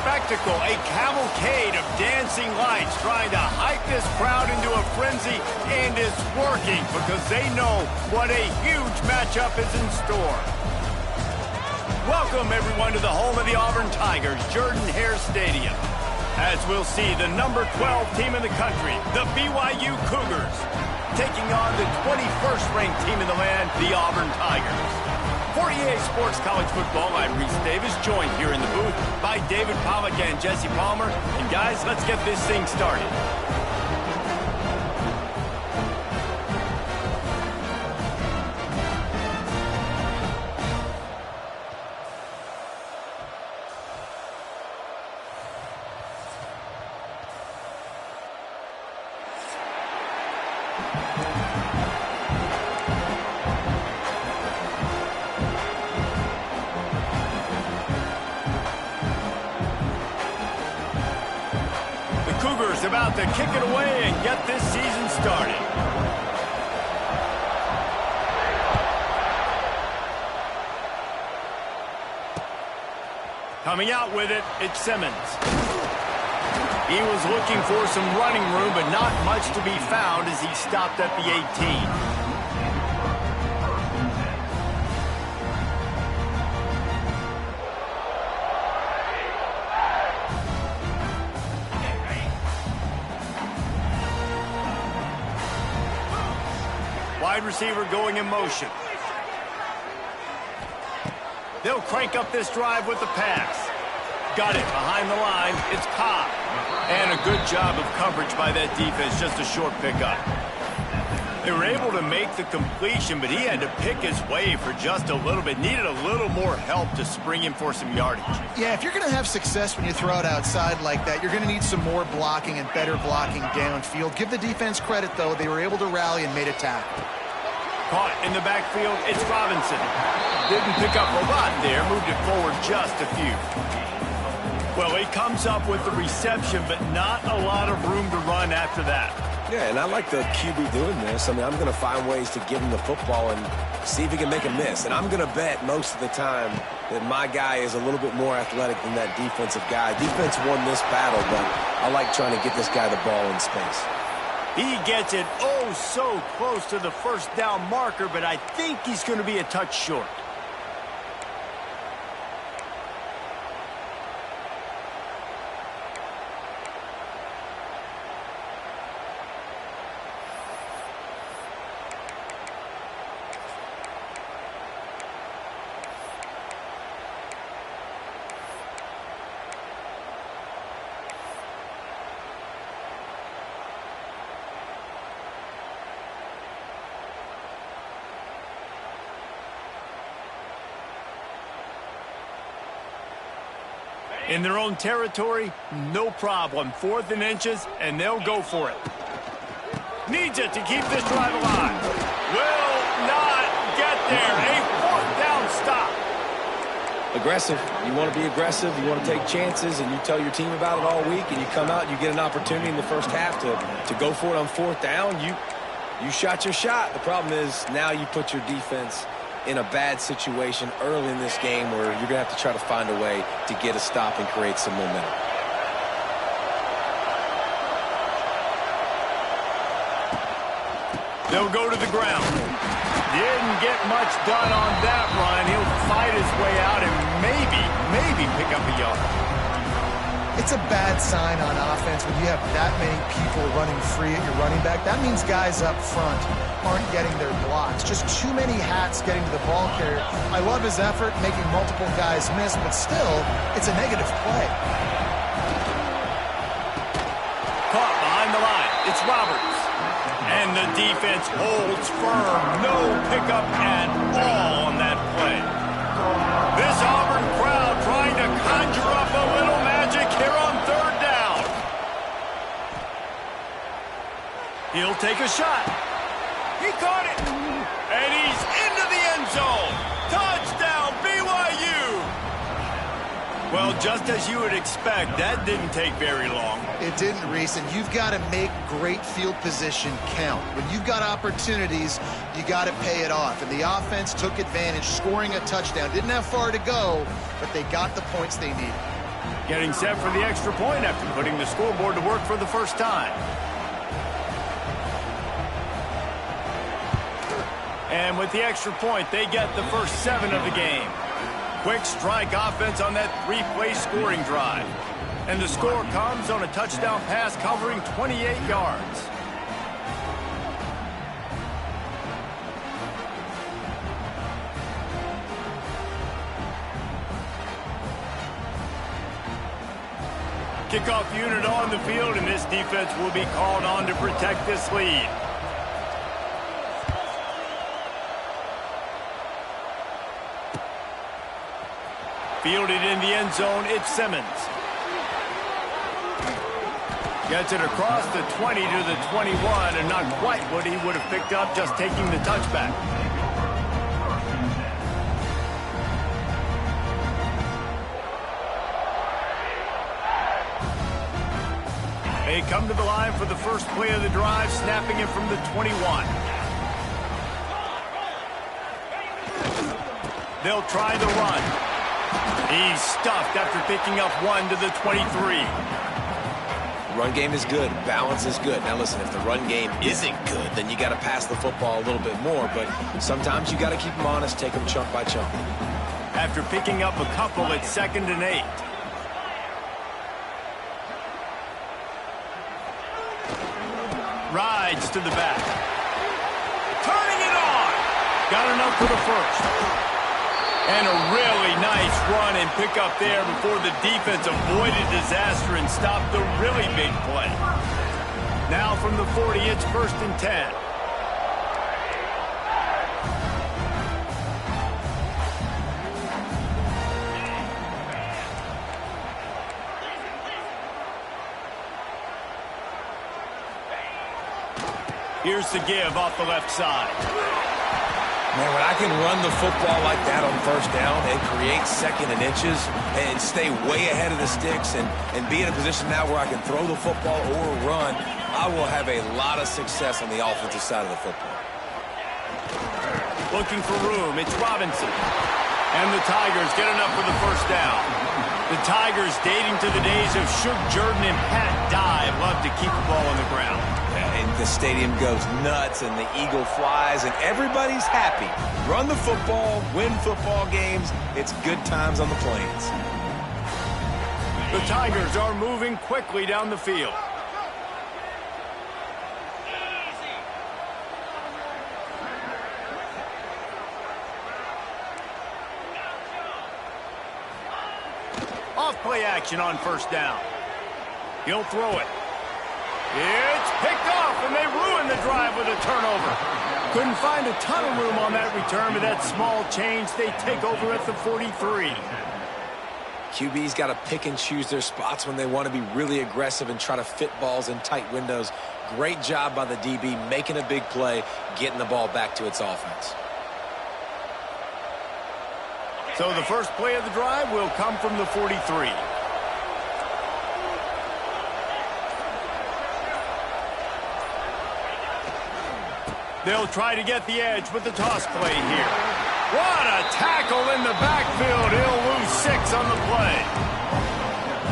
spectacle, a cavalcade of dancing lights trying to hype this crowd into a frenzy, and it's working because they know what a huge matchup is in store. Welcome, everyone, to the home of the Auburn Tigers, Jordan-Hare Stadium. As we'll see, the number 12 team in the country, the BYU Cougars, taking on the 21st ranked team in the land, the Auburn Tigers. For EA Sports College Football, I'm Reese Davis, joined here in the booth by David Pollack and Jesse Palmer. And guys, let's get this thing started. Cougars about to kick it away and get this season started. Coming out with it, it's Simmons. He was looking for some running room, but not much to be found as he stopped at the 18. Wide receiver going in motion. They'll crank up this drive with the pass. Got it behind the line. It's Cobb. And a good job of coverage by that defense. Just a short pickup. They were able to make the completion, but he had to pick his way for just a little bit. Needed a little more help to spring him for some yardage. Yeah, if you're going to have success when you throw it outside like that, you're going to need some more blocking and better blocking downfield. Give the defense credit, though. They were able to rally and made a tackle. Caught in the backfield, it's Robinson. Didn't pick up a lot there, moved it forward just a few. Well, he comes up with the reception, but not a lot of room to run after that. Yeah, and I like the QB doing this. I mean, I'm going to find ways to give him the football and see if he can make a miss. And I'm going to bet most of the time that my guy is a little bit more athletic than that defensive guy. Defense won this battle, but I like trying to get this guy the ball in space. He gets it oh so close to the first down marker, but I think he's going to be a touch short. In their own territory, no problem. 4th and inches, and they'll go for it. Needs it to keep this drive alive. Will not get there. A 4th down stop. Aggressive. You want to be aggressive. You want to take chances, and you tell your team about it all week, and you come out and you get an opportunity in the first half to go for it on 4th down. You shot your shot. The problem is now you put your defense in a bad situation early in this game where you're going to have to try to find a way to get a stop and create some momentum. They'll go to the ground. Didn't get much done on that run. He'll fight his way out and maybe pick up a yard. It's a bad sign on offense when you have that many people running free at your running back. That means guys up front aren't getting their blocks. Just too many hats getting to the ball carrier. I love his effort, making multiple guys miss, but still, it's a negative play. Caught behind the line. It's Roberts. And the defense holds firm. No pickup at all on that play. This Auburn crowd trying to conjure up a little magic here on 3rd down. He'll take a shot. He caught it. And he's into the end zone. Touchdown, BYU. Well, just as you would expect, that didn't take very long. It didn't, Reese, and you've got to make great field position count. When you've got opportunities, you got to pay it off. And the offense took advantage, scoring a touchdown. Didn't have far to go, but they got the points they needed. Getting set for the extra point after putting the scoreboard to work for the first time. And with the extra point, they get the first 7 of the game. Quick strike offense on that 3-play scoring drive. And the score comes on a touchdown pass covering 28 yards. Kickoff unit on the field, and this defense will be called on to protect this lead. Fielded in the end zone, it's Simmons. Gets it across the 20 to the 21, and not quite what he would have picked up just taking the touchback. They come to the line for the first play of the drive, snapping it from the 21. They'll try the run. He's stuffed after picking up 1 to the 23. Run game is good. Balance is good. Now listen, if the run game isn't good, then you got to pass the football a little bit more. But sometimes you got to keep them honest, take them chunk by chunk. After picking up a couple, it's 2nd and 8. Rides to the back. Turning it on. Got enough for the first. And a really nice run and pick up there before the defense avoided disaster and stopped the really big play. Now from the 40, it's 1st and 10. Here's the give off the left side. Man, when I can run the football like that on first down and create 2nd and inches and stay way ahead of the sticks and be in a position now where I can throw the football or run, I will have a lot of success on the offensive side of the football. Looking for room, it's Robinson. And the Tigers get enough for the first down. The Tigers, dating to the days of Suge Jordan and Pat Dye, love to keep the ball on the ground. And the stadium goes nuts, and the eagle flies, and everybody's happy. Run the football, win football games. It's good times on the plains. The Tigers are moving quickly down the field. Off play action on first down. He'll throw it. It's picked off, and they ruin the drive with a turnover. Couldn't find a ton of room on that return, but that small change, they take over at the 43. QB's got to pick and choose their spots when they want to be really aggressive and try to fit balls in tight windows. Great job by the DB making a big play, getting the ball back to its offense. So the first play of the drive will come from the 43. They'll try to get the edge with the toss play here. What a tackle in the backfield. He'll lose 6 on the play.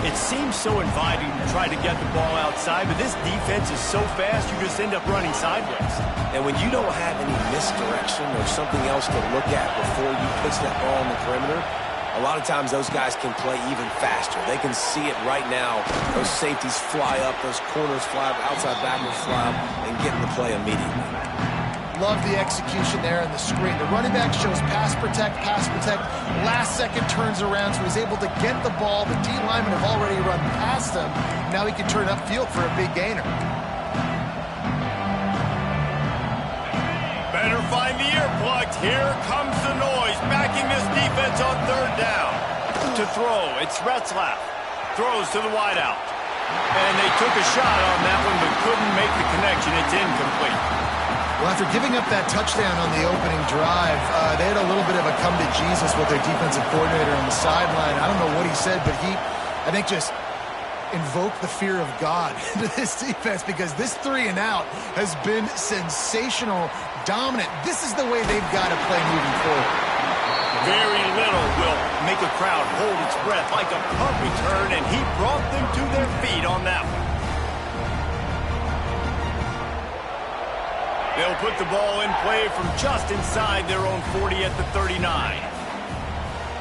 It seems so inviting to try to get the ball outside, but this defense is so fast you just end up running sideways. And when you don't have any misdirection or something else to look at before you pitch that ball on the perimeter, a lot of times those guys can play even faster. They can see it right now. Those safeties fly up, those corners fly up, outside backers fly up, and get in the play immediately. Love the execution there on the screen. The running back shows pass protect, last second turns around, so he's able to get the ball. The D linemen have already run past him. Now he can turn upfield for a big gainer. Better find the earplugs. Here comes the noise, backing this defense on third down. To throw, it's Retzlaff. Throws to the wideout. And they took a shot on that one, but couldn't make the connection. It's incomplete. Well, after giving up that touchdown on the opening drive, they had a little bit of a come to Jesus with their defensive coordinator on the sideline. I don't know what he said, but he, I think, just invoked the fear of God into this defense, because this 3 and out has been sensational, dominant. This is the way they've got to play moving forward. Very little will make a crowd hold its breath like a punt return, and he brought them to their feet on that one. They'll put the ball in play from just inside their own 40 at the 39.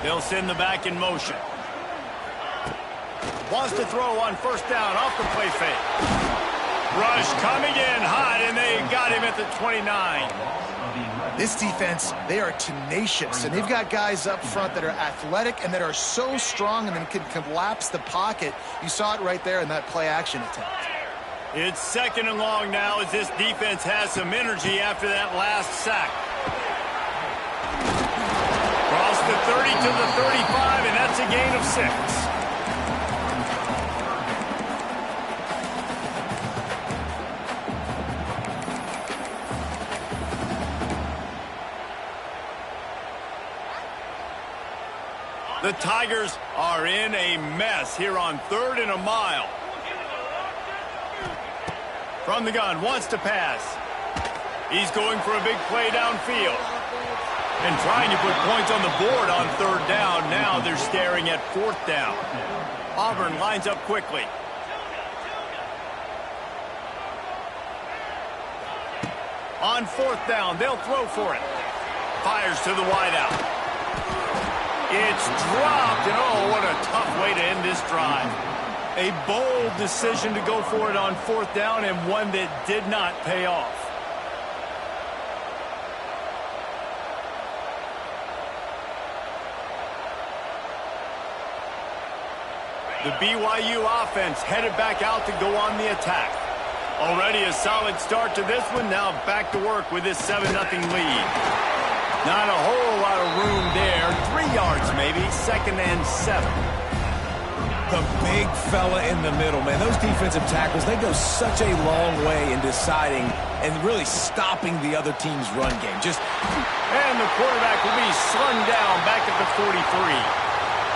They'll send the back in motion. Wants to throw on first down off the play fake. Rush coming in hot, and they got him at the 29. This defense, they are tenacious, and they've got guys up front that are athletic and that are so strong and then can collapse the pocket. You saw it right there in that play-action attempt. It's second and long now as this defense has some energy after that last sack. Across the 30 to the 35, and that's a gain of 6. The Tigers are in a mess here on 3rd and a mile. From the gun, wants to pass. He's going for a big play downfield. And trying to put points on the board on 3rd down. Now they're staring at 4th down. Auburn lines up quickly. On 4th down, they'll throw for it. Fires to the wideout. It's dropped, and oh, what a tough way to end this drive. A bold decision to go for it on 4th down, and one that did not pay off. The BYU offense headed back out to go on the attack. Already a solid start to this one. Now back to work with this 7-0 lead. Not a whole lot of room there. 3 yards maybe. 2nd and 7. The big fella in the middle, man. Those defensive tackles, they go such a long way in deciding and really stopping the other team's run game. And the quarterback will be slung down back at the 43.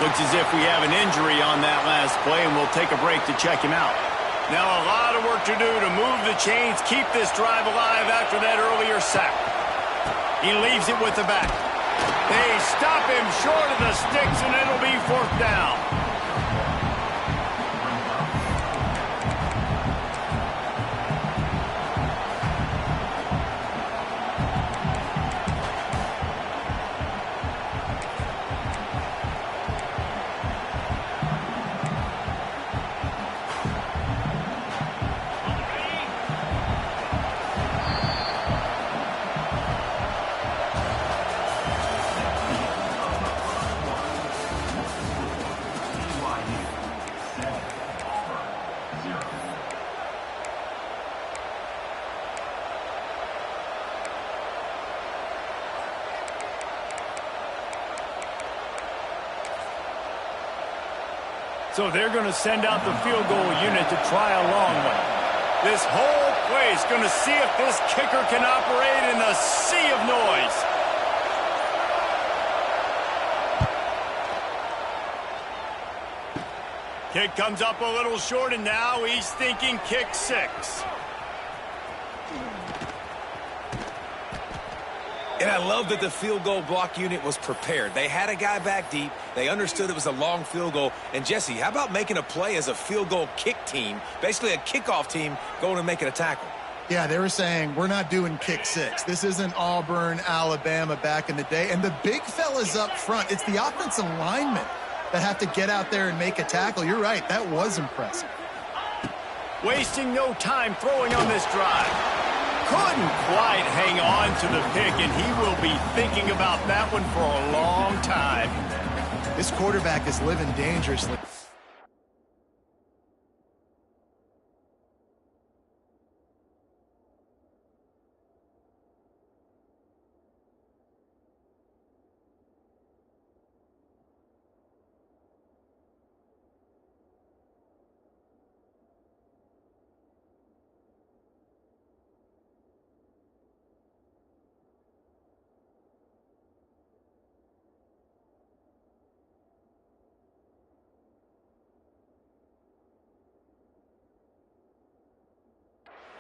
Looks as if we have an injury on that last play, and we'll take a break to check him out. Now a lot of work to do to move the chains, keep this drive alive after that earlier sack. He leaves it with the back. They stop him short of the sticks, and it'll be 4th down. So they're going to send out the field goal unit to try a long one. This whole place going to see if this kicker can operate in a sea of noise. Kick comes up a little short, and now he's thinking kick 6. And I love that the field goal block unit was prepared. They had a guy back deep. They understood it was a long field goal. And, Jesse, how about making a play as a field goal kick team, basically a kickoff team going and making a tackle? Yeah, they were saying, we're not doing kick 6. This isn't Auburn, Alabama back in the day. And the big fellas up front, it's the offensive linemen that have to get out there and make a tackle. You're right, that was impressive. Wasting no time throwing on this drive. Couldn't quite hang on to the pick, and he will be thinking about that one for a long time. This quarterback is living dangerously.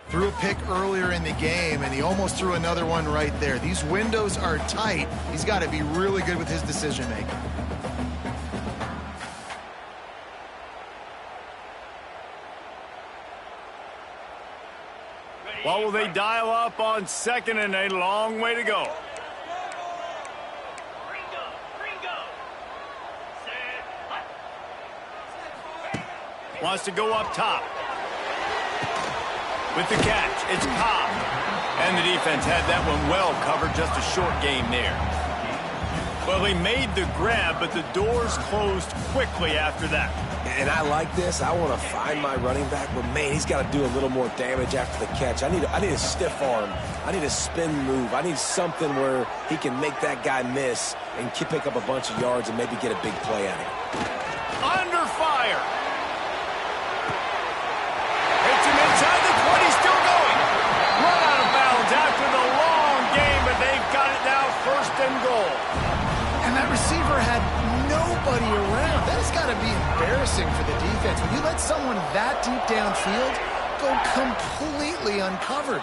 Threw a pick earlier in the game, and he almost threw another one right there. These windows are tight. He's got to be really good with his decision-making. What will they dial up on second and a long way to go? Wants to go up top. With the catch, it's Cobb. And the defense had that one well covered, just a short game there. Well, he made the grab, but the doors closed quickly after that. And I like this. I want to find my running back, but, man, he's got to do a little more damage after the catch. I need a stiff arm. I need a spin move. I need something where he can make that guy miss and pick up a bunch of yards and maybe get a big play out of it. Under fire. Hits him inside the 20, still going. Run out of bounds after the long game, but they've got it now, first and goal. And that receiver had nobody around. That has got to be embarrassing for the defense. When you let someone that deep downfield go completely uncovered.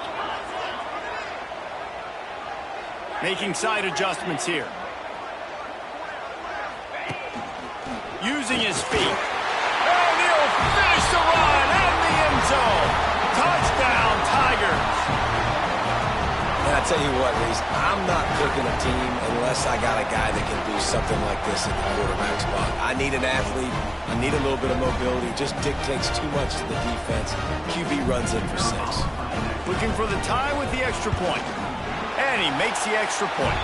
Making side adjustments here. Using his feet. And he'll finish the run and the end zone. Touchdown, Tigers. And I tell you what, Reese, I'm not picking a team unless I got a guy that can do something like this at the quarterback spot. I need an athlete. I need a little bit of mobility. It just dictates too much to the defense. QB runs in for 6. Looking for the tie with the extra point. And he makes the extra point.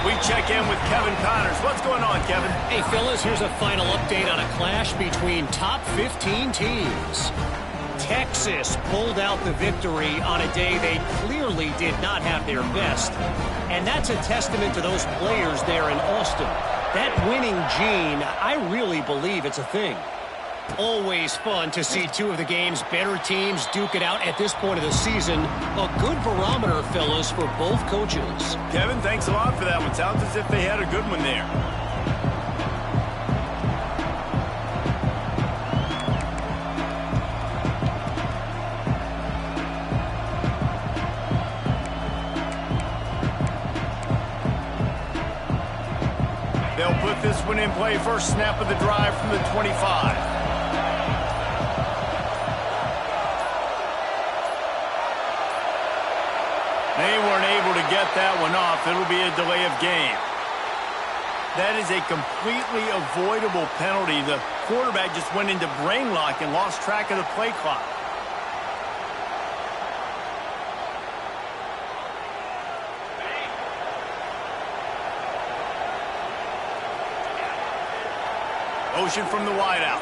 We check in with Kevin Connors. What's going on, Kevin? Hey, fellas, here's a final update on a clash between top 15 teams. Texas pulled out the victory on a day they clearly did not have their best. And that's a testament to those players there in Austin. That winning gene, I really believe it's a thing. Always fun to see two of the game's better teams duke it out at this point of the season. A good barometer, fellas, for both coaches. Kevin, thanks a lot for that one. Sounds as if they had a good one there. They'll put this one in play. First snap of the drive from the 25. They weren't able to get that one off. It'll be a delay of game. That is a completely avoidable penalty. The quarterback just went into brain lock and lost track of the play clock. Motion from the wideout.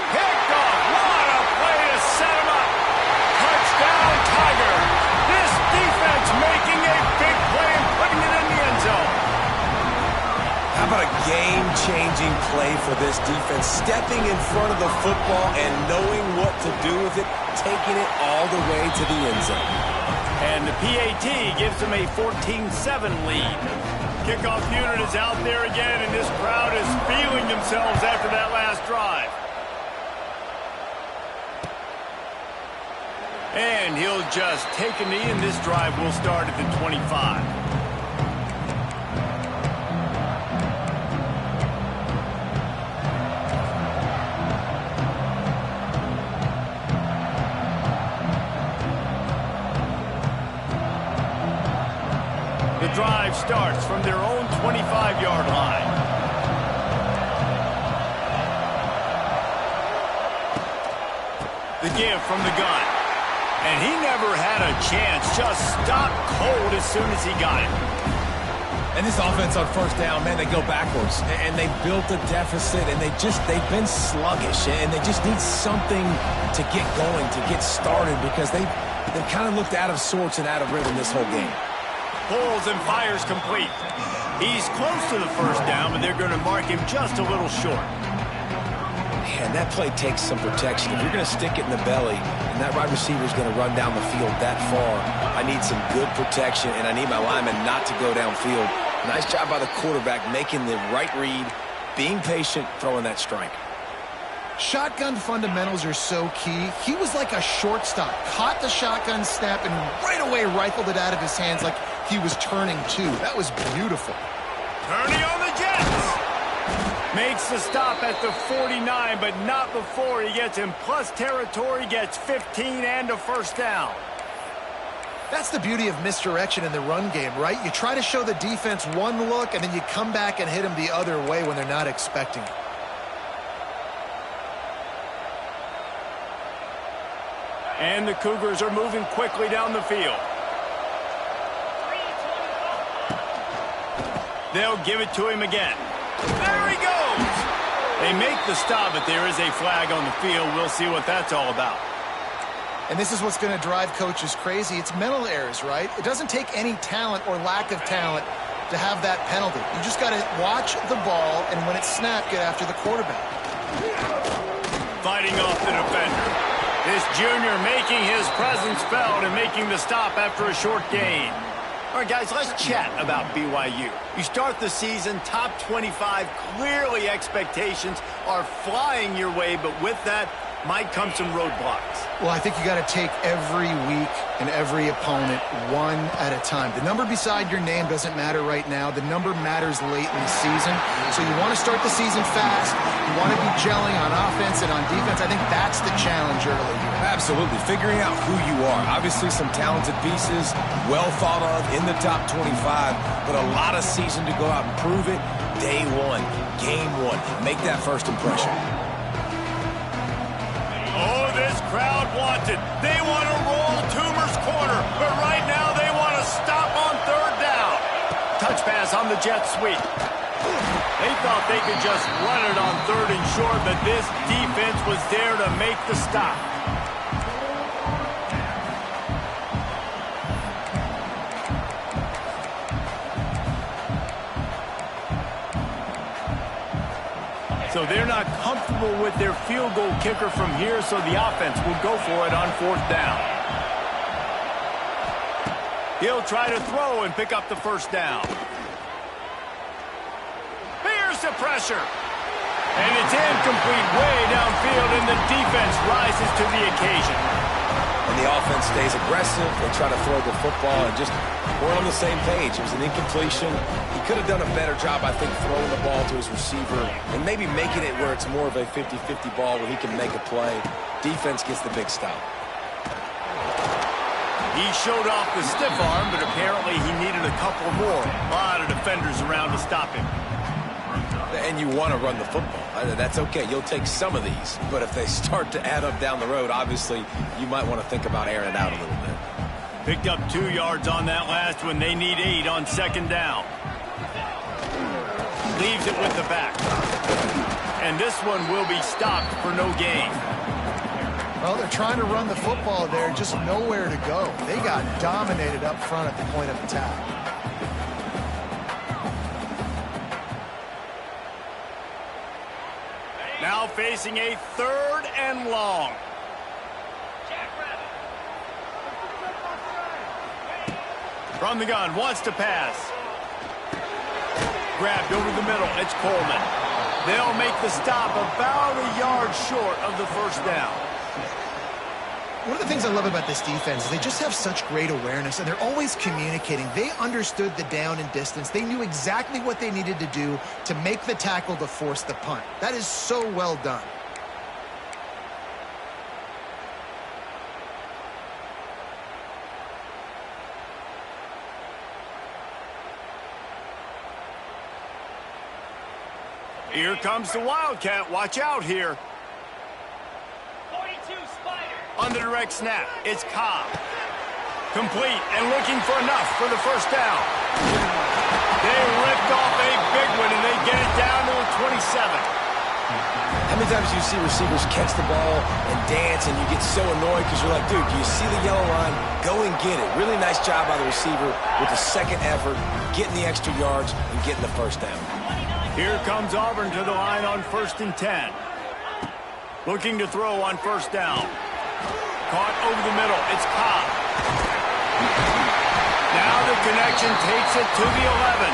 Picked off. What a play to set him up. Touchdown, Tiger. This defense making a big play and putting it in the end zone. How about a game-changing play for this defense? Stepping in front of the football and knowing what to do with it, taking it all the way to the end zone. And the PAT gives them a 14-7 lead. Kickoff unit is out there again, and this crowd is feeling themselves after that last drive. And he'll just take a knee, and this drive will start at the 25. The drive starts from their own 25-yard line. The give from the gun. And he never had a chance. Just stopped cold as soon as he got it. And this offense on first down, man, they go backwards. And they built a deficit, and they've been sluggish. And they just need something to get going, to get started, because they've kind of looked out of sorts and out of rhythm this whole game. Pulls and fires complete. He's close to the first down, but they're going to mark him just a little short. Man, that play takes some protection. If you're going to stick it in the belly and that wide receiver is going to run down the field that far, I need some good protection, and I need my lineman not to go downfield Nice job by the quarterback making the right read, being patient, throwing that strike. Shotgun fundamentals are so key. He was like a shortstop, caught the shotgun snap and right away rifled it out of his hands like he was turning two. That was beautiful. Turning on the Jets. Makes the stop at the 49, but not before he gets in plus territory, gets 15 and a first down. That's the beauty of misdirection in the run game, right? You try to show the defense one look, and then you come back and hit them the other way when they're not expecting it. And the Cougars are moving quickly down the field. They'll give it to him again. There he goes! They make the stop, but there is a flag on the field. We'll see what that's all about. And this is what's going to drive coaches crazy. It's mental errors, right? It doesn't take any talent or lack of talent to have that penalty. You just got to watch the ball, and when it's snapped, get after the quarterback. Fighting off the defender. This junior making his presence felt and making the stop after a short gain. All right, guys, let's chat about BYU. You start the season, top 25. Clearly, expectations are flying your way, but with that might come some roadblocks. Well, I think you got to take every week and every opponent one at a time. The number beside your name doesn't matter right now. The number matters late in the season. So you want to start the season fast. You want to be gelling on offense and on defense. I think that's the challenge early here. Absolutely. Figuring out who you are. Obviously, some talented pieces, well thought of in the top 25, but a lot of season to go out and prove it. Day one, game one. Make that first impression. Oh, this crowd wants it. They want to roll Toomer's corner, but right now they want to stop on third down. Touch pass on the jet sweep. They thought they could just run it on third and short, but this defense was there to make the stop. So they're not comfortable with their field goal kicker from here, so the offense will go for it on fourth down. He'll try to throw and pick up the first down. Here's the pressure. And it's incomplete way downfield, and the defense rises to the occasion. And the offense stays aggressive. They try to throw the football, and just we're on the same page. It was an incompletion. He could have done a better job, I think, throwing the ball to his receiver and maybe making it where it's more of a 50-50 ball where he can make a play. Defense gets the big stop. He showed off the stiff arm, but apparently he needed a couple more. A lot of defenders around to stop him. And you want to run the football. That's okay. You'll take some of these. But if they start to add up down the road, obviously, you might want to think about airing it out a little bit. Picked up 2 yards on that last one. They need 8 on second down. Leaves it with the back. And this one will be stopped for no gain. Well, they're trying to run the football there, just nowhere to go. They got dominated up front at the point of attack. Now facing a third and long. From the gun, wants to pass. Grabbed over the middle, it's Coleman. They'll make the stop about a yard short of the first down. One of the things I love about this defense is they just have such great awareness, and they're always communicating. They understood the down and distance. They knew exactly what they needed to do to make the tackle to force the punt. That is so well done. Here comes the Wildcat. Watch out here. On the direct snap, it's Cobb. Complete and looking for enough for the first down. They ripped off a big one, and they get it down to the 27. How many times do you see receivers catch the ball and dance, and you get so annoyed because you're like, dude, do you see the yellow line? Go and get it. Really nice job by the receiver with the second effort, getting the extra yards and getting the first down. Here comes Auburn to the line on 1st and 10. Looking to throw on first down. Caught over the middle. It's Cobb. Now the connection takes it to the 11.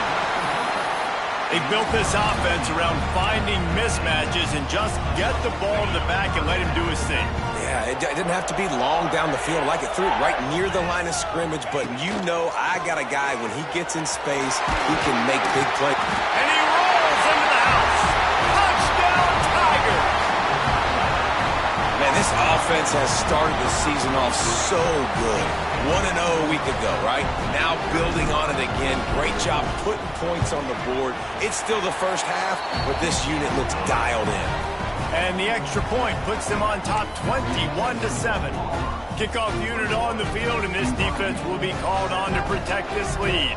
They built this offense around finding mismatches and just get the ball to the back and let him do his thing. Yeah, it didn't have to be long down the field. Like it threw it right near the line of scrimmage, but you know I got a guy, when he gets in space, he can make big plays. And he rolls into the house. Touchdown, Tiger! Man, this offense has started the season off so good. 1-0 a week ago, right? Now building on it again. Great job putting points on the board. It's still the first half, but this unit looks dialed in. And the extra point puts them on top 21-7. Kickoff unit on the field, and this defense will be called on to protect this lead.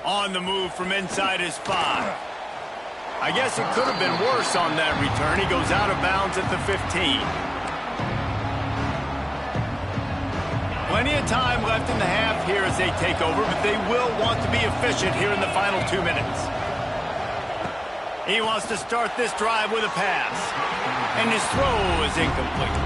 On the move from inside his 5. I guess it could have been worse on that return. He goes out of bounds at the 15. Plenty of time left in the half here as they take over, but they will want to be efficient here in the final 2 minutes. He wants to start this drive with a pass, and his throw is incomplete.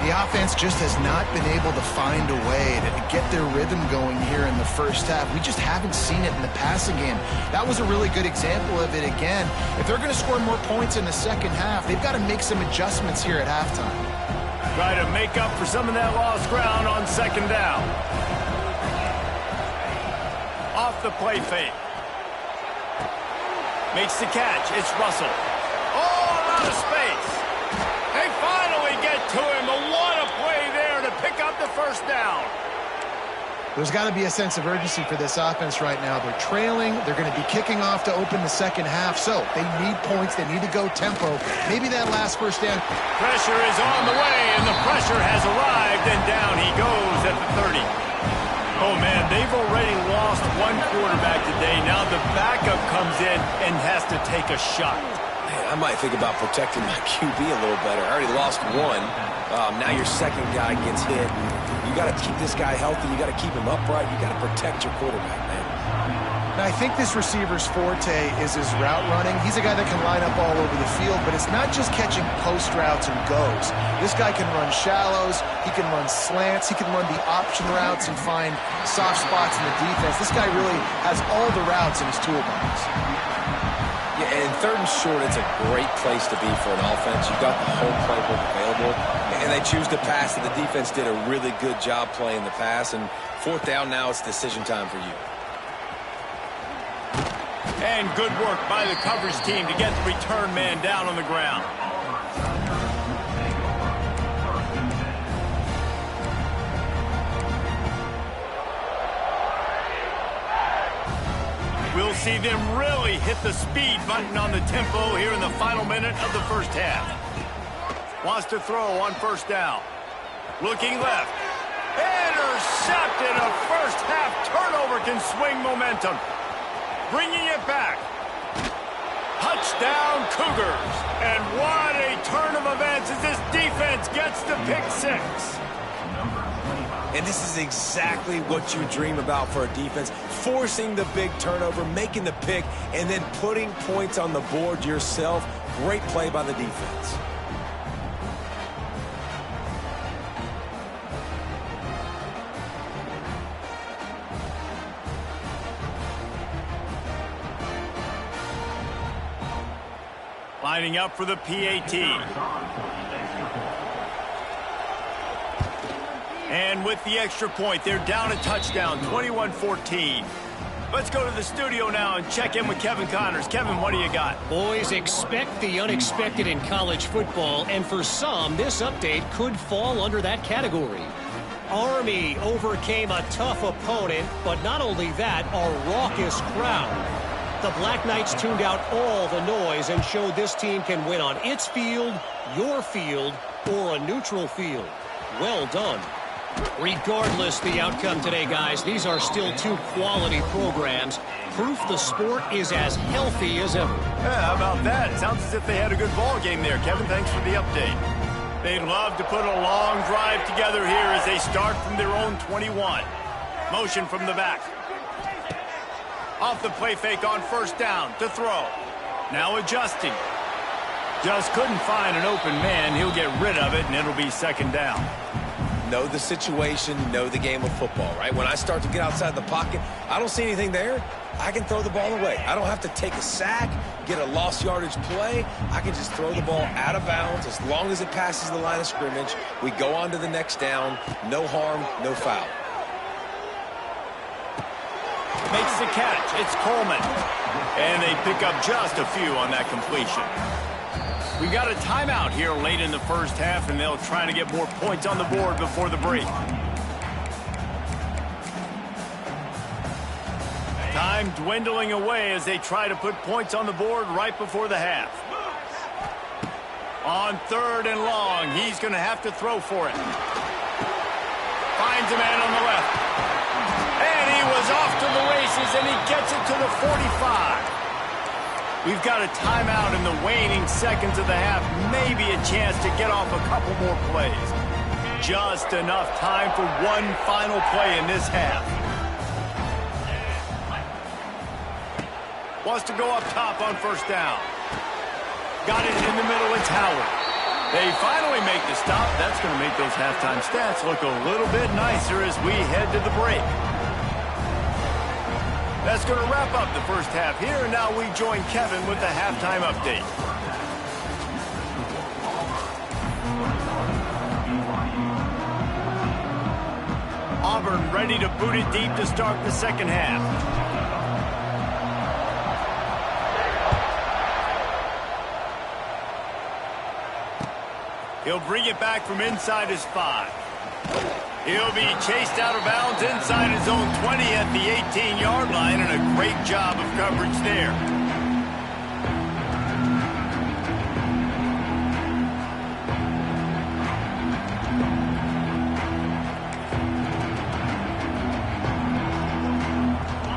The offense just has not been able to find a way to get their rhythm going here in the first half. We just haven't seen it in the passing game. That was a really good example of it again. If they're going to score more points in the second half, they've got to make some adjustments here at halftime. Try to make up for some of that lost ground on second down. Off the play fake. Makes the catch. It's Russell. Oh, out of space. They finally get to him. What a play there to pick up the first down. There's got to be a sense of urgency for this offense right now. They're trailing. They're going to be kicking off to open the second half. So they need points. They need to go tempo. Maybe that last first down. Pressure is on the way, and the pressure has arrived, and down he goes at the 30. Oh, man, they've already lost one quarterback today. Now the backup comes in and has to take a shot. I might think about protecting my QB a little better. I already lost one. Now your second guy gets hit. You got to keep this guy healthy. You got to keep him upright. You got to protect your quarterback, man. Now, I think this receiver's forte is his route running. He's a guy that can line up all over the field, but it's not just catching post routes and goes. This guy can run shallows. He can run slants. He can run the option routes and find soft spots in the defense. This guy really has all the routes in his toolbox. Yeah, and third and short, it's a great place to be for an offense. You've got the whole playbook available, and they choose to pass, and the defense did a really good job playing the pass, and fourth down now, it's decision time for you. And good work by the coverage team to get the return man down on the ground. We'll see them really hit the speed button on the tempo here in the final minute of the first half. Wants to throw on first down. Looking left. Intercepted. A first half turnover can swing momentum. Bringing it back. Touchdown, Cougars. And what a turn of events as this defense gets the pick 6. And this is exactly what you dream about for a defense. Forcing the big turnover, making the pick, and then putting points on the board yourself. Great play by the defense. Lining up for the PAT. And with the extra point, they're down a touchdown, 21-14. Let's go to the studio now and check in with Kevin Connors. Kevin, what do you got? Boys, expect the unexpected in college football, and for some, this update could fall under that category. Army overcame a tough opponent, but not only that, a raucous crowd. The Black Knights tuned out all the noise and showed this team can win on its field, your field, or a neutral field. Well done. Regardless the outcome today, guys, these are still two quality programs. Proof the sport is as healthy as ever. Yeah, how about that? Sounds as if they had a good ball game there. Kevin, thanks for the update. They'd love to put a long drive together here as they start from their own 21. Motion from the back. Off the play fake on first down to throw. Now adjusting. Just couldn't find an open man. He'll get rid of it, and it'll be second down. Know the situation, know the game of football, right? When I start to get outside the pocket, I don't see anything there, I can throw the ball away. I don't have to take a sack, get a lost yardage play. I can just throw the ball out of bounds as long as it passes the line of scrimmage. We go on to the next down. No harm, no foul. Makes the catch. It's Coleman. And they pick up just a few on that completion. We got a timeout here late in the first half, and they'll try to get more points on the board before the break. Time dwindling away as they try to put points on the board right before the half. On 3rd and long, he's going to have to throw for it. Finds a man on the left. And he was off to the races, and he gets it to the 45. We've got a timeout in the waning seconds of the half. Maybe a chance to get off a couple more plays. Just enough time for one final play in this half. Wants to go up top on first down. Got it in the middle. It's Howard. They finally make the stop. That's going to make those halftime stats look a little bit nicer as we head to the break. That's going to wrap up the first half here, and now we join Kevin with the halftime update. Auburn ready to boot it deep to start the second half. He'll bring it back from inside his 5. He'll be chased out of bounds inside his own 20 at the 18-yard line, and a great job of coverage there.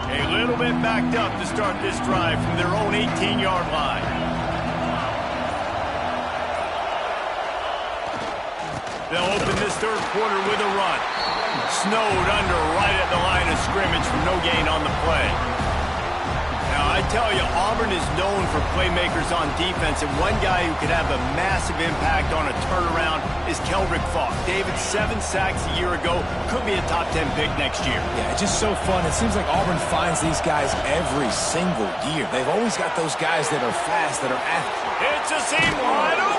A little bit backed up to start this drive from their own 18-yard line. They'll open this third quarter with a run. Snowed under right at the line of scrimmage for no gain on the play. Now, I tell you, Auburn is known for playmakers on defense, and one guy who could have a massive impact on a turnaround is Keldrick Falk. David, 7 sacks a year ago, could be a top 10 pick next year. Yeah, it's just so fun. It seems like Auburn finds these guys every single year. They've always got those guys that are fast, that are athletes. It's a seam wide open.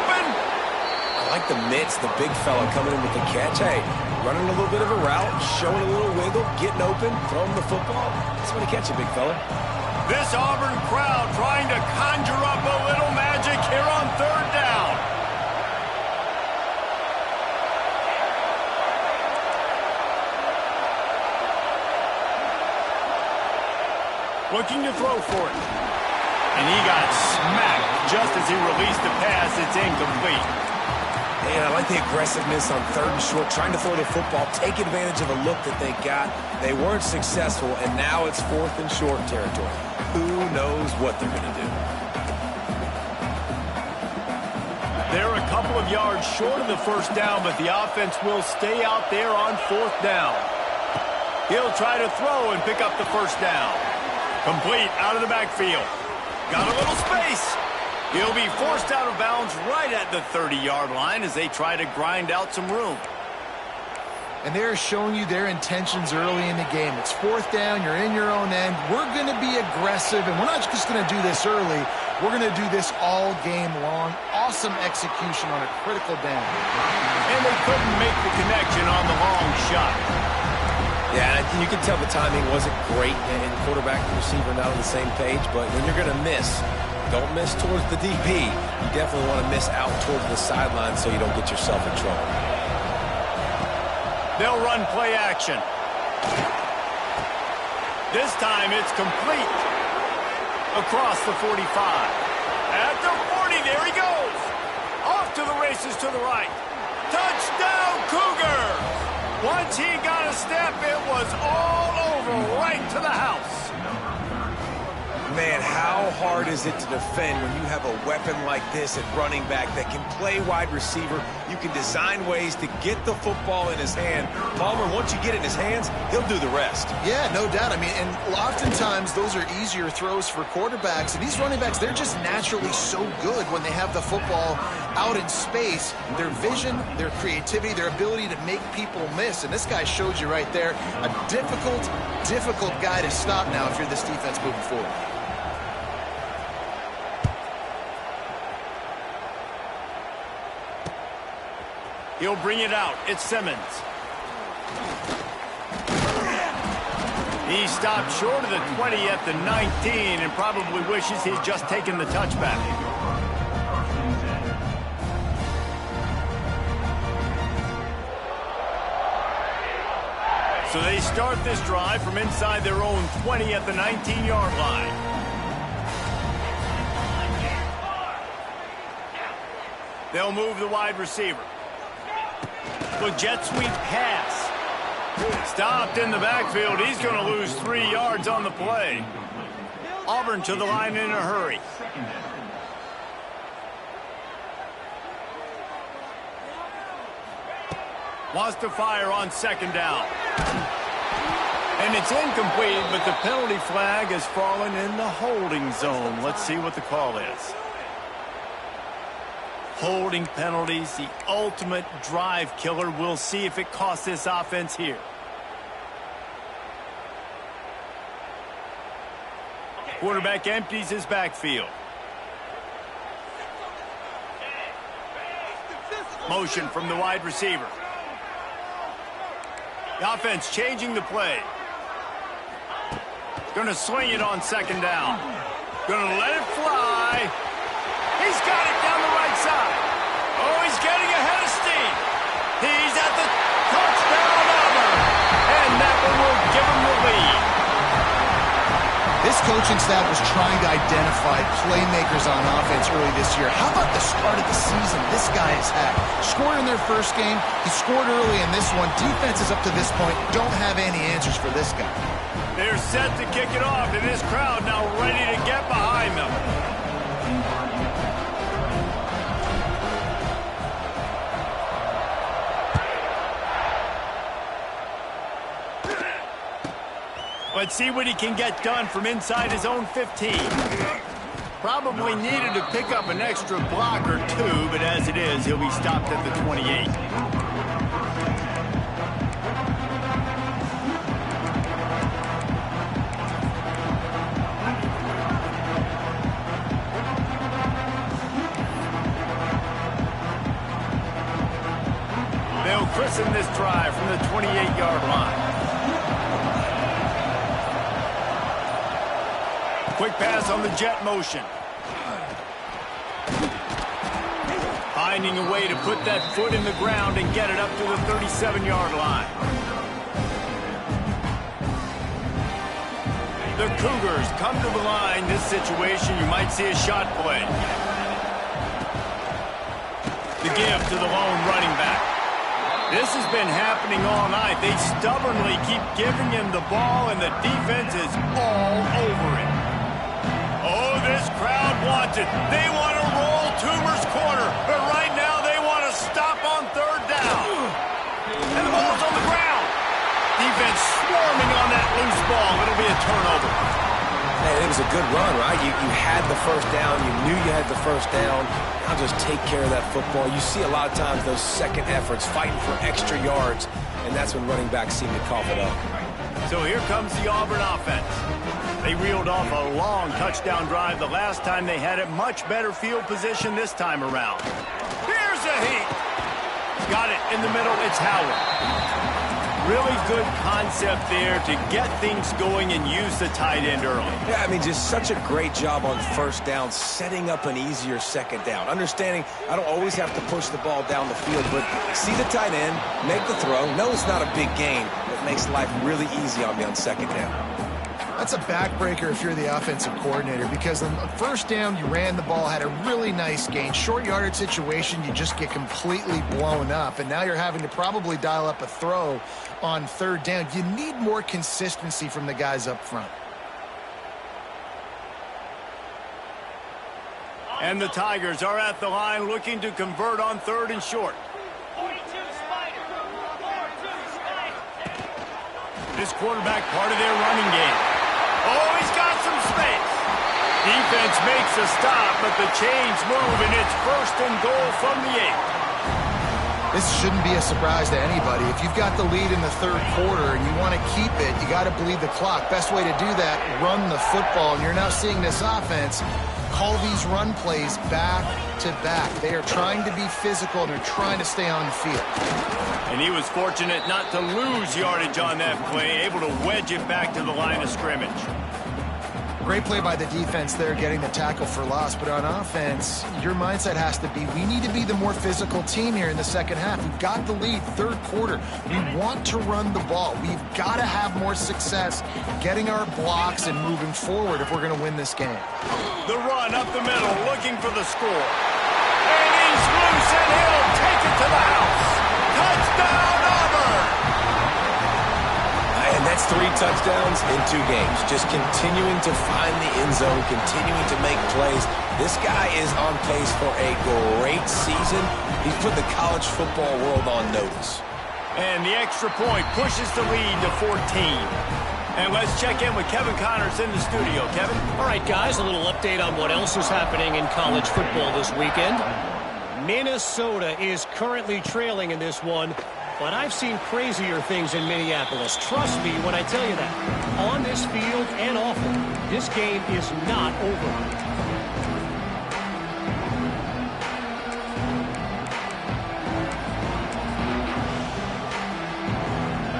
I like the mitts, the big fella coming in with the catch. Hey, running a little bit of a route, showing a little wiggle, getting open, throwing the football. That's when he catch it, big fella. This Auburn crowd trying to conjure up a little magic here on 3rd down. Looking to throw for it. And he got smacked just as he released the pass. It's incomplete. And I like the aggressiveness on 3rd and short, trying to throw the football, take advantage of a look that they got. They weren't successful, and now it's 4th and short territory. Who knows what they're going to do? They're a couple of yards short of the first down, but the offense will stay out there on 4th down. He'll try to throw and pick up the first down. Complete out of the backfield. Got a little space. He'll be forced out of bounds right at the 30-yard line as they try to grind out some room. And they're showing you their intentions early in the game. It's 4th down. You're in your own end. We're going to be aggressive, and we're not just going to do this early. We're going to do this all game long. Awesome execution on a critical down. And they couldn't make the connection on the long shot. Yeah, and you can tell the timing wasn't great, and quarterback and receiver not on the same page, but when you're going to miss, don't miss towards the DP. You definitely want to miss out towards the sideline so you don't get yourself in trouble. They'll run play action. This time it's complete. Across the 45. At the 40, there he goes. Off to the races to the right. Touchdown, Cougar! Once he got a step, it was all over right to the house. Man, how hard is it to defend when you have a weapon like this at running back that can play wide receiver? You can design ways to get the football in his hand. Palmer, once you get it in his hands, he'll do the rest. Yeah, no doubt. I mean, and oftentimes those are easier throws for quarterbacks. And these running backs, they're just naturally so good when they have the football out in space. Their vision, their creativity, their ability to make people miss. And this guy showed you right there, a difficult guy to stop now if you're this defense moving forward. He'll bring it out. It's Simmons. He stopped short of the 20 at the 19 and probably wishes he'd just taken the touchback. So they start this drive from inside their own 20 at the 19-yard line. They'll move the wide receiver. The jet sweep pass. Stopped in the backfield. He's going to lose 3 yards on the play. Auburn to the line in a hurry. Wants to fire on second down. And it's incomplete, but the penalty flag has fallen in the holding zone. Let's see what the call is. Holding penalties, the ultimate drive killer. We'll see if it costs this offense here. Quarterback empties his backfield. Motion from the wide receiver. The offense changing the play. Going to swing it on second down. Going to let it fly. He's got it down the right side. Oh, he's getting ahead of steam. He's at the touchdown Auburn. And that one will give him the lead. This coaching staff was trying to identify playmakers on offense early this year. How about the start of the season this guy has had? Scored in their first game. He scored early in this one. Defenses up to this point don't have any answers for this guy. They're set to kick it off, and this crowd now ready to get behind them. Let's see what he can get done from inside his own 15. Probably needed to pick up an extra block or two, but as it is, he'll be stopped at the 28. They'll christen this drive from the 28-yard line. Quick pass on the jet motion. Finding a way to put that foot in the ground and get it up to the 37-yard line. The Cougars come to the line. This situation, you might see a shot play. The give to the lone running back. This has been happening all night. They stubbornly keep giving him the ball, and the defense is all over it. Oh, this crowd wants it. They want to roll Toomer's corner, but right now they want to stop on third down. And the ball's on the ground. Defense swarming on that loose ball. It'll be a turnover. Man, it was a good run, right? You had the first down. You knew you had the first down. Now just take care of that football. You see a lot of times those second efforts fighting for extra yards, and that's when running backs seem to cough it up. So here comes the Auburn offense. They reeled off a long touchdown drive the last time they had it. Much better field position this time around. Here's a heat. Got it in the middle. It's Howard. Really good concept there to get things going and use the tight end early. Yeah, I mean, just such a great job on first down, setting up an easier second down. Understanding I don't always have to push the ball down the field, but see the tight end, make the throw. No, it's not a big gain, but makes life really easy on me on second down. That's a backbreaker if you're the offensive coordinator, because on the first down, you ran the ball, had a really nice gain. Short yardage situation, you just get completely blown up, and now you're having to probably dial up a throw on third down. You need more consistency from the guys up front. And the Tigers are at the line looking to convert on 3rd and short. This quarterback part of their running game. Oh, he's got some space. Defense makes a stop, but the chains move, and it's 1st and goal from the 8. This shouldn't be a surprise to anybody. If you've got the lead in the 3rd quarter and you want to keep it, you got to bleed the clock. Best way to do that, run the football. And you're now seeing this offense call these run plays back to back. They are trying to be physical, and they're trying to stay on the field. And he was fortunate not to lose yardage on that play, able to wedge it back to the line of scrimmage. Great play by the defense there, getting the tackle for loss. But on offense, your mindset has to be, we need to be the more physical team here in the second half. We've got the lead, 3rd quarter. We want to run the ball. We've got to have more success getting our blocks and moving forward if we're going to win this game. The run up the middle, looking for the score. And he's loose, and he'll take it to the house. Touchdown, Auburn! And that's 3 touchdowns in 2 games. Just continuing to find the end zone, continuing to make plays. This guy is on pace for a great season. He's put the college football world on notice. And the extra point pushes the lead to 14. And let's check in with Kevin Connors in the studio. Kevin? All right, guys, a little update on what else is happening in college football this weekend. Minnesota is currently trailing in this one, but I've seen crazier things in Minneapolis. Trust me when I tell you that. On this field and off it, this game is not over.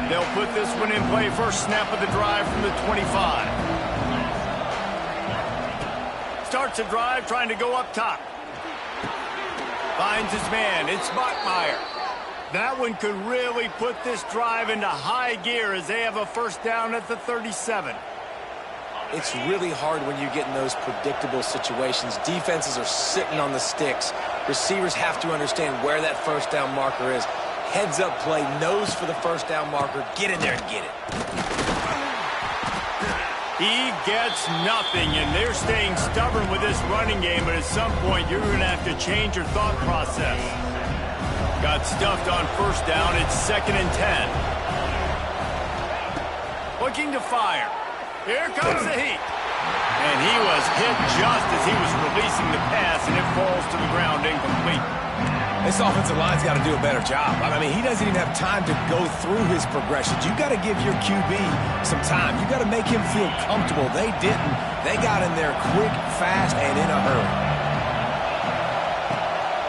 They'll put this one in play. First snap of the drive from the 25. Starts a drive trying to go up top. Finds his man. It's Bachmeier. That one could really put this drive into high gear as they have a first down at the 37. It's really hard when you get in those predictable situations. Defenses are sitting on the sticks. Receivers have to understand where that first down marker is. Heads up play, nose for the first down marker. Get in there and get it. He gets nothing, and they're staying stubborn with this running game, but at some point you're going to have to change your thought process. Got stuffed on first down. It's 2nd and 10. Looking to fire. Here comes the heat. And he was hit just as he was releasing the pass, and it falls to the ground incomplete. This offensive line's got to do a better job. I mean, he doesn't even have time to go through his progressions. You got to give your QB some time. You got to make him feel comfortable. They didn't. They got in there quick, fast, and in a hurry.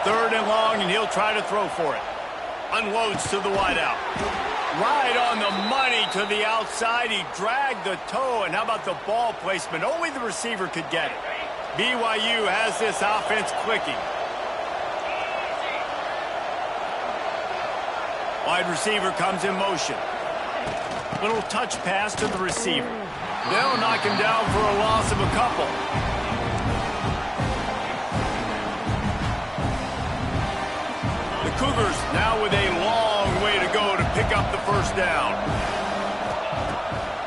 3rd and long, and he'll try to throw for it. Unloads to the wideout. Right on the money to the outside. He dragged the toe, and how about the ball placement? Only the receiver could get it. BYU has this offense clicking. Wide receiver comes in motion. Little touch pass to the receiver. They'll knock him down for a loss of a couple. The Cougars now with a long way to go to pick up the first down.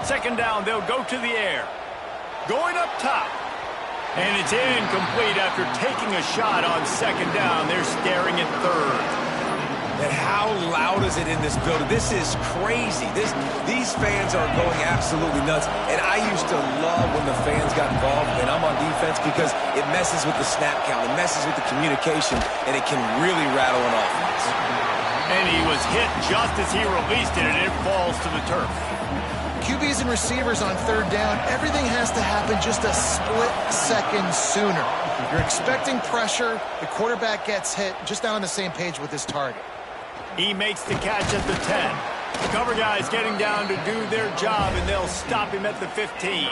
2nd down, they'll go to the air. Going up top. And it's incomplete after taking a shot on 2nd down. They're staring at 3rd. And how loud is it in this building? This is crazy. These fans are going absolutely nuts. And I used to love when the fans got involved, and I'm on defense, because it messes with the snap count. It messes with the communication, and it can really rattle an offense. And he was hit just as he released it, and it falls to the turf. QBs and receivers on 3rd down, everything has to happen just a split second sooner. You're expecting pressure, the quarterback gets hit, just not on the same page with his target. He makes the catch at the 10. The cover guys getting down to do their job, and they'll stop him at the 15.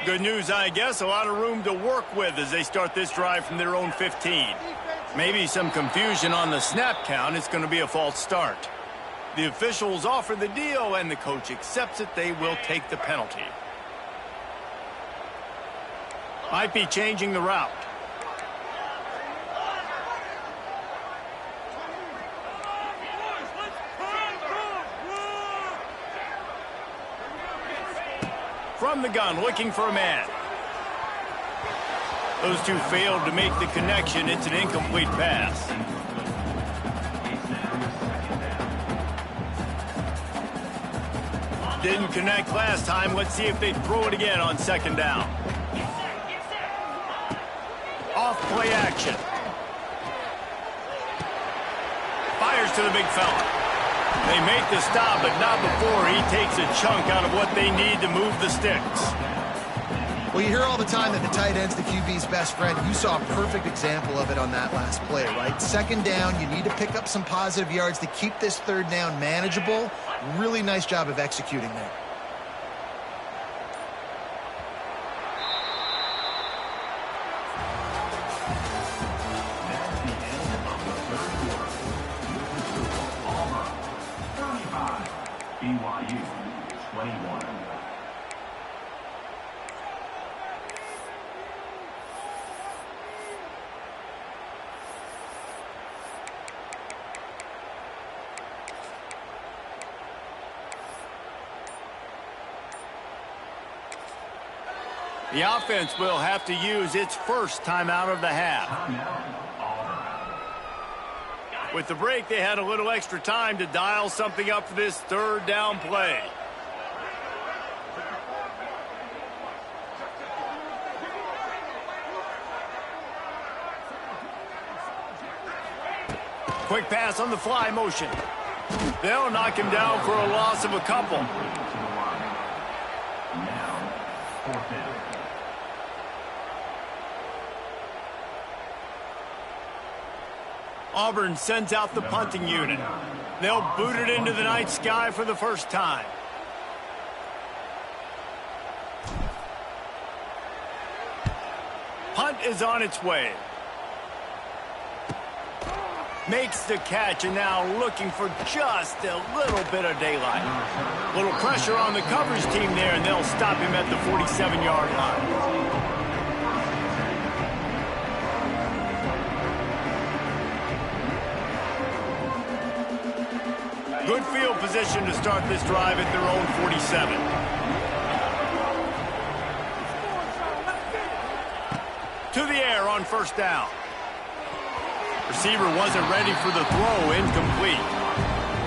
Good news, I guess. A lot of room to work with as they start this drive from their own 15. Maybe some confusion on the snap count. It's going to be a false start. The officials offer the deal, and the coach accepts it. They will take the penalty. Might be changing the route. From the gun, looking for a man. Those two failed to make the connection. It's an incomplete pass. Didn't connect last time. Let's see if they throw it again on second down. Off play action. Fires to the big fella. They make the stop, but not before he takes a chunk out of what they need to move the sticks. Well, you hear all the time that the tight end's the QB's best friend. You saw a perfect example of it on that last play, right? Second down, you need to pick up some positive yards to keep this third down manageable. Really nice job of executing there. BYU 21. The offense will have to use its first timeout of the half. With the break, they had a little extra time to dial something up for this third down play. Quick pass on the fly motion. They'll knock him down for a loss of a couple. Auburn sends out the punting unit. They'll boot it into the night sky for the first time. Punt is on its way. Makes the catch, and now looking for just a little bit of daylight. Little pressure on the coverage team there, and they'll stop him at the 47-yard line. Good field position to start this drive at their own 47. To the air on first down. Receiver wasn't ready for the throw, incomplete.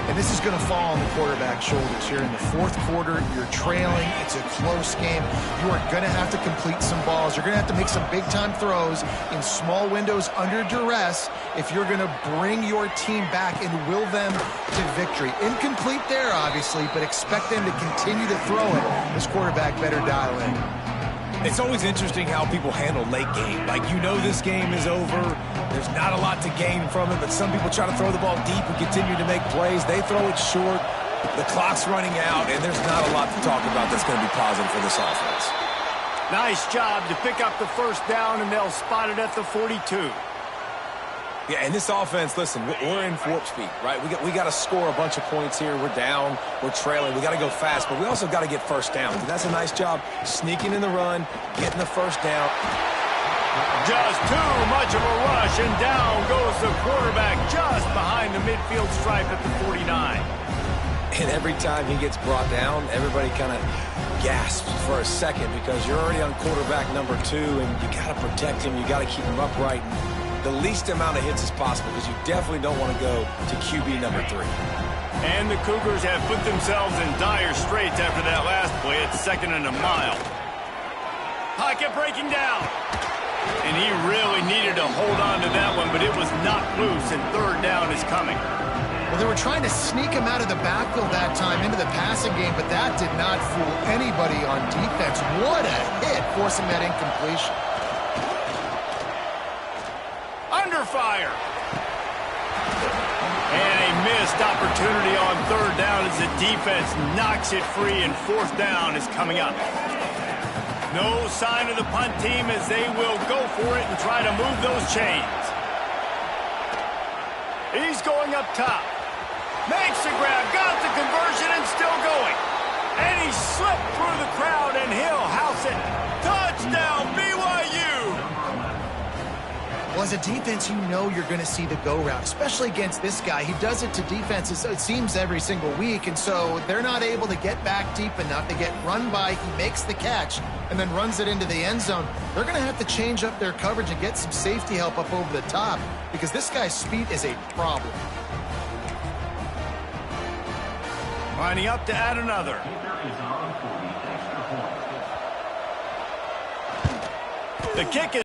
And this is going to fall on the quarterback's shoulders here in the fourth quarter. You're trailing. It's a close game. You are going to have to complete some balls. You're going to have to make some big-time throws in small windows under duress if you're going to bring your team back and will them to victory. Incomplete there, obviously, but expect them to continue to throw it. This quarterback better dial in. It's always interesting how people handle late game. Like, you know this game is over. There's not a lot to gain from it, but some people try to throw the ball deep and continue to make plays. They throw it short. The clock's running out, and there's not a lot to talk about that's going to be positive for this offense. Nice job to pick up the first down, and they'll spot it at the 42. Yeah, and this offense, listen, we're in warp speed, right? We got to score a bunch of points here. We're down. We're trailing. We got to go fast, but we also got to get first down. And that's a nice job sneaking in the run, getting the first down. Just too much of a rush, and down goes the quarterback just behind the midfield stripe at the 49. And every time he gets brought down, everybody kind of gasps for a second because you're already on quarterback number 2, and you got to protect him. You got to keep him upright. The least amount of hits as possible because you definitely don't want to go to QB number 3. And the Cougars have put themselves in dire straits after that last play at 2nd and a mile. Pocket breaking down. And he really needed to hold on to that one, but it was not loose, and third down is coming. Well, they were trying to sneak him out of the backfield that time into the passing game, but that did not fool anybody on defense. What a hit, forcing that incompletion. Under fire. And a missed opportunity on third down as the defense knocks it free, and fourth down is coming up. No sign of the punt team as they will go for it and try to move those chains. He's going up top. Makes the grab, got the conversion, and still going. And he slipped through the crowd, and he'll house it. Touchdown, BYU! Well, as a defense, you know you're going to see the go route, especially against this guy. He does it to defenses, it seems, every single week, and so they're not able to get back deep enough. They get run by, he makes the catch, and then runs it into the end zone. They're going to have to change up their coverage and get some safety help up over the top because this guy's speed is a problem. Lining up to add another. The kick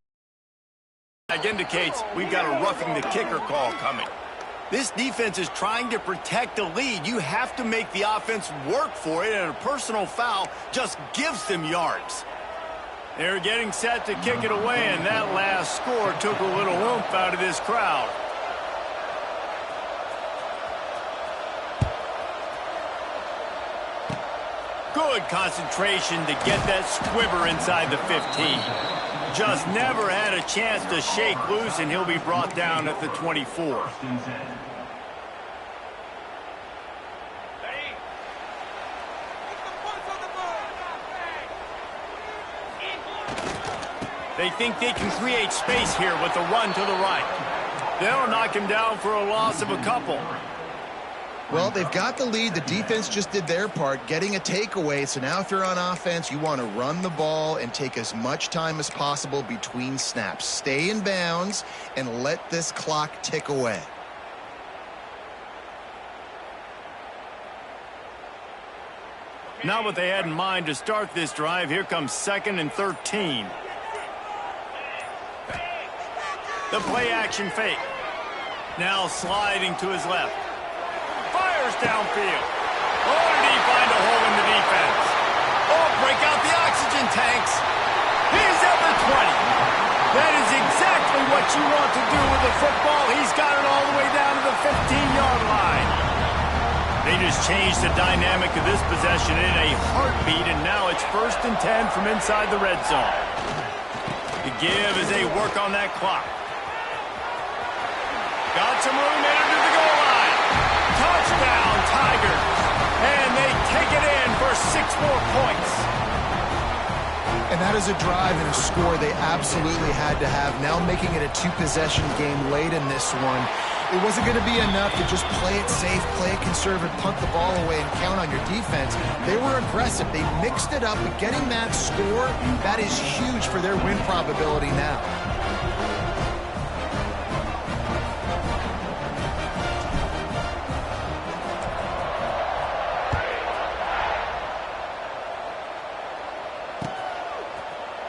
indicates we've got a roughing the kicker call coming. This defense is trying to protect the lead. You have to make the offense work for it, and a personal foul just gives them yards. They're getting set to kick it away, and that last score took a little oomph out of this crowd. Good concentration to get that squibber inside the 15. Just never had a chance to shake loose, and he'll be brought down at the 24. They think they can create space here with the run to the right. They'll knock him down for a loss of a couple. Well, they've got the lead. The defense just did their part, getting a takeaway. So now if you're on offense, you want to run the ball and take as much time as possible between snaps. Stay in bounds and let this clock tick away. Not what they had in mind to start this drive. Here comes 2nd and 13. The play action fake. Now sliding to his left. Fires downfield. Oh, did he find a hole in the defense? Oh, break out the oxygen tanks. He's at the 20. That is exactly what you want to do with the football. He's got it all the way down to the 15-yard line. They just changed the dynamic of this possession in a heartbeat, and now it's 1st and 10 from inside the red zone. The give as they work on that clock. Got some room in to the goal line. Touchdown, Tigers. And they take it in for 6 more points. And that is a drive and a score they absolutely had to have. Now making it a 2-possession game late in this one. It wasn't going to be enough to just play it safe, play it conservative, punt the ball away, and count on your defense. They were aggressive. They mixed it up, but getting that score, that is huge for their win probability now.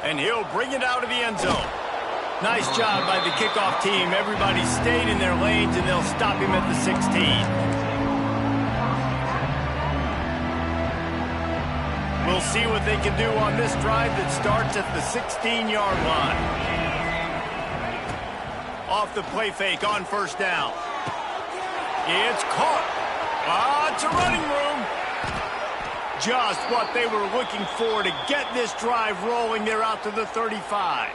And he'll bring it out of the end zone. Nice job by the kickoff team. Everybody stayed in their lanes, and they'll stop him at the 16. We'll see what they can do on this drive that starts at the 16-yard line. Off the play fake on 1st down. It's caught. It's a running room. Just what they were looking for to get this drive rolling. They're out to the 35.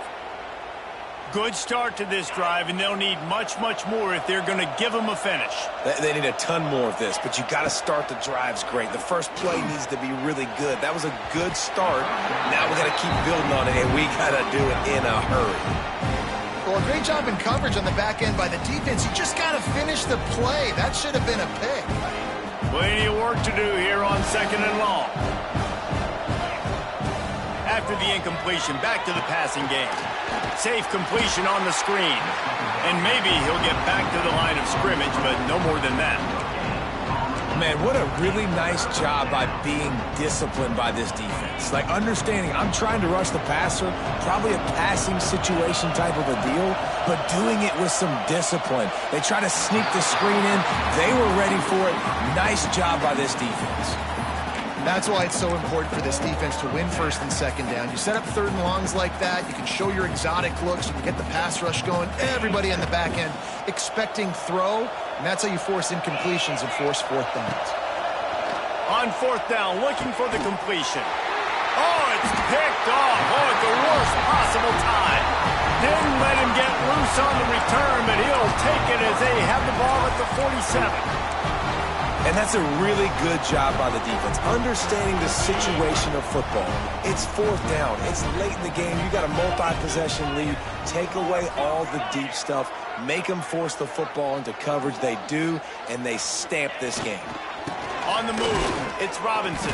Good start to this drive, and they'll need much, much more if they're going to give them a finish. They need a ton more of this, but you got to start the drives great. The first play needs to be really good. That was a good start. Now we got to keep building on it, and we got to do it in a hurry. Well, a great job in coverage on the back end by the defense. You just got to finish the play. That should have been a pick. Plenty of work to do here on 2nd and long. After the incompletion, back to the passing game. Safe completion on the screen. And maybe he'll get back to the line of scrimmage, but no more than that. Man, what a really nice job by being disciplined by this defense. Like, understanding I'm trying to rush the passer, probably a passing situation type of a deal, but doing it with some discipline. They try to sneak the screen in. They were ready for it. Nice job by this defense. That's why it's so important for this defense to win 1st and 2nd down. You set up 3rd and longs like that. You can show your exotic looks. You can get the pass rush going. Everybody on the back end expecting throw. And that's how you force incompletions and force 4th downs. On 4th down, looking for the completion. Oh, it's picked off. Oh, at the worst possible time. Didn't let him get loose on the return, but he'll take it as they have the ball at the 47. And that's a really good job by the defense, understanding the situation of football. It's fourth down. It's late in the game. You got a multi-possession lead. Take away all the deep stuff. Make them force the football into coverage. They do, and they stamp this game. On the move, it's Robinson.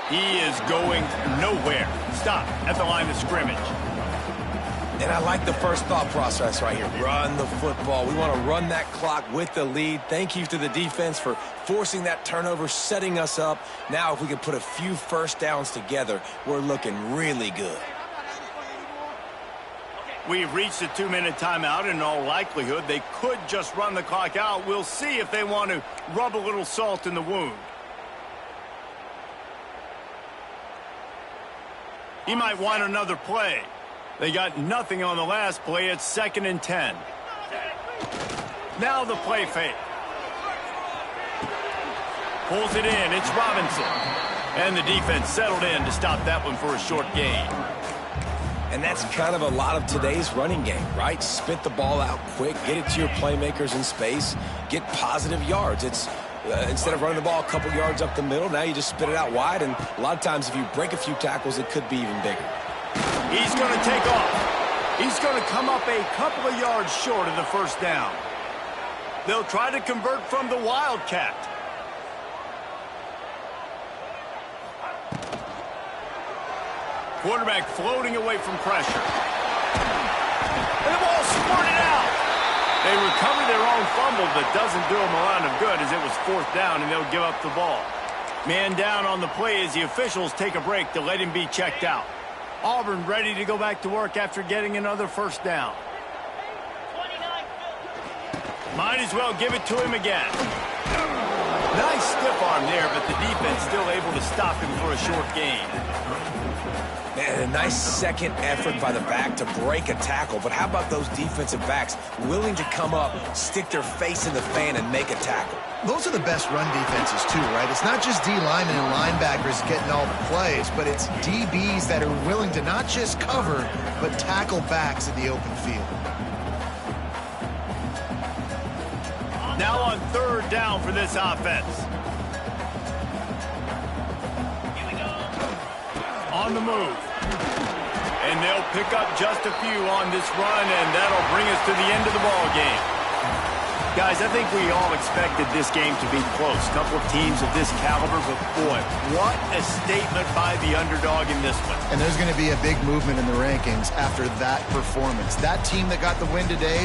He is going nowhere. Stop at the line of scrimmage. And I like the first thought process right here. Run the football. We want to run that clock with the lead. Thank you to the defense for forcing that turnover, setting us up. Now if we can put a few first downs together, we're looking really good. We've reached a 2-minute timeout. In all likelihood, they could just run the clock out. We'll see if they want to rub a little salt in the wound. He might want another play. They got nothing on the last play. It's 2nd and 10. Now the play fake. Pulls it in. It's Robinson. And the defense settled in to stop that one for a short gain. And that's kind of a lot of today's running game, right? Spit the ball out quick, get it to your playmakers in space, get positive yards. It's instead of running the ball a couple yards up the middle, now you just spit it out wide, and a lot of times if you break a few tackles, it could be even bigger. He's going to take off. He's going to come up a couple of yards short of the first down. They'll try to convert from the Wildcat. Quarterback floating away from pressure. And the ball squirted out. They recover their own fumble, but doesn't do them a lot of good as it was 4th down and they'll give up the ball. Man down on the play as the officials take a break to let him be checked out. Auburn ready to go back to work after getting another first down. Might as well give it to him again. Nice stiff arm there, but the defense still able to stop him for a short gain. Man, a nice second effort by the back to break a tackle. But how about those defensive backs willing to come up, stick their face in the fan, and make a tackle? Those are the best run defenses, too, right? It's not just D-linemen and linebackers getting all the plays, but it's DBs that are willing to not just cover, but tackle backs in the open field. Now on 3rd down for this offense. On the move. And they'll pick up just a few on this run, and that'll bring us to the end of the ball game. Guys, I think we all expected this game to be close. A couple of teams of this caliber, but boy, what a statement by the underdog in this one. And there's going to be a big movement in the rankings after that performance. That team that got the win today,